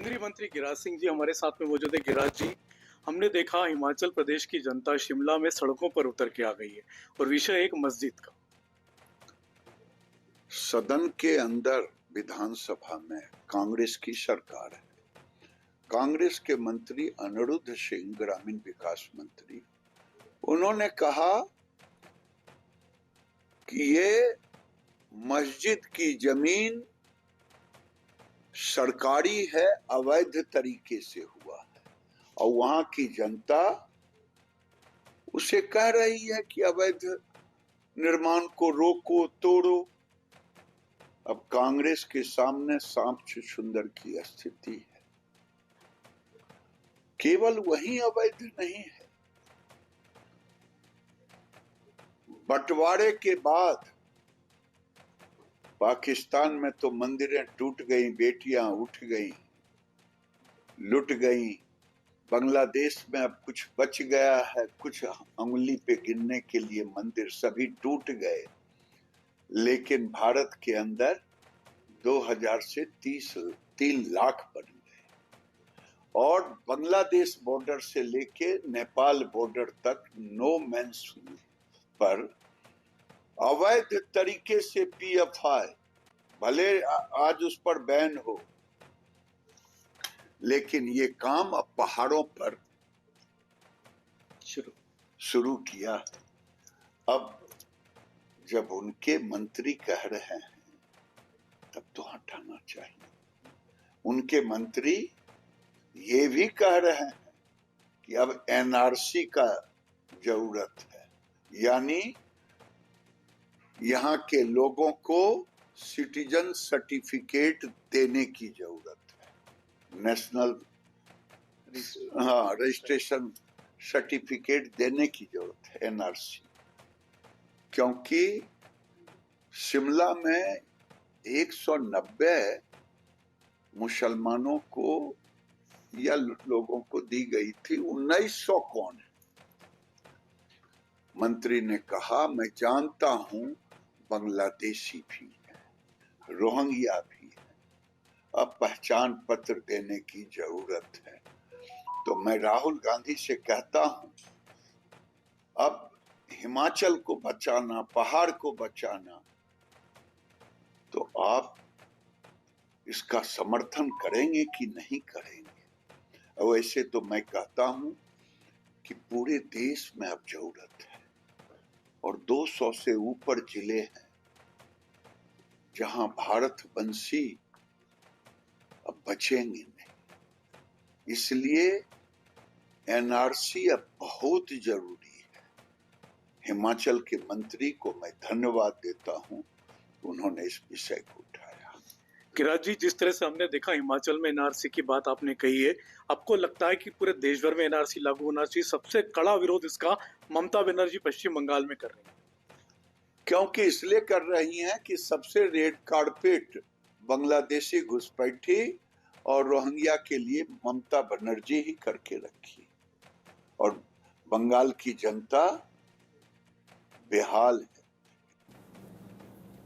केंद्रीय मंत्री गिरिराज सिंह जी हमारे साथ में मौजूद है। गिरिराज जी, हमने देखा हिमाचल प्रदेश की जनता शिमला में सड़कों पर उतर के आ गई है और विषय एक मस्जिद का। सदन के अंदर विधानसभा में कांग्रेस की सरकार है। कांग्रेस के मंत्री अनिरुद्ध सिंह, ग्रामीण विकास मंत्री, उन्होंने कहा कि ये मस्जिद की जमीन सरकारी है, अवैध तरीके से हुआ है और वहां की जनता उसे कह रही है कि अवैध निर्माण को रोको, तोड़ो। अब कांग्रेस के सामने सांप छुछुंदर की स्थिति है। केवल वही अवैध नहीं है, बंटवारे के बाद पाकिस्तान में तो मंदिरें टूट गई, बेटियां उठ गई, लुट गई। बांग्लादेश में अब कुछ बच गया है, कुछ अंगुली पे गिनने के लिए मंदिर, सभी टूट गए। लेकिन भारत के अंदर 2000 से 3 लाख बन गए और बांग्लादेश बॉर्डर से लेके नेपाल बॉर्डर तक नो मैंस पर अवैध तरीके से पीएफआई, भले आज उस पर बैन हो, लेकिन ये काम अब पहाड़ों पर शुरू किया। अब जब उनके मंत्री कह रहे हैं तब तो हटाना चाहिए। उनके मंत्री ये भी कह रहे हैं कि अब एनआरसी का जरूरत है, यानी यहाँ के लोगों को सिटीजन सर्टिफिकेट देने की जरूरत है, नेशनल रजिस्ट्रेशन सर्टिफिकेट देने की जरूरत है, एनआरसी। क्योंकि शिमला में 190 मुसलमानों को या लोगों को दी गई थी, 1900 कौन है? मंत्री ने कहा, मैं जानता हूं बांग्लादेशी भी है, रोहिंग्या भी है, अब पहचान पत्र देने की जरूरत है। तो मैं राहुल गांधी से कहता हूं, अब हिमाचल को बचाना, पहाड़ को बचाना, तो आप इसका समर्थन करेंगे कि नहीं करेंगे? और वैसे तो मैं कहता हूं कि पूरे देश में अब जरूरत है और 200 से ऊपर जिले हैं जहां भारतवंशी अब बचेंगे नहीं। इसलिए एनआरसी अब बहुत जरूरी है। हिमाचल के मंत्री को मैं धन्यवाद देता हूं, उन्होंने इस विषय को उठाया। गिरिराज जी, जिस तरह से हमने देखा हिमाचल में एनआरसी की बात आपने कही है, आपको लगता है कि पूरे देश भर में एनआरसी लागू होना चाहिए? सबसे कड़ा विरोध इसका ममता बनर्जी पश्चिम बंगाल में कर रही है। क्योंकि इसलिए कर रही हैं कि सबसे रेड कार्पेट बांग्लादेशी घुसपैठी और रोहिंग्या के लिए ममता बनर्जी ही करके रखी और बंगाल की जनता बेहाल है।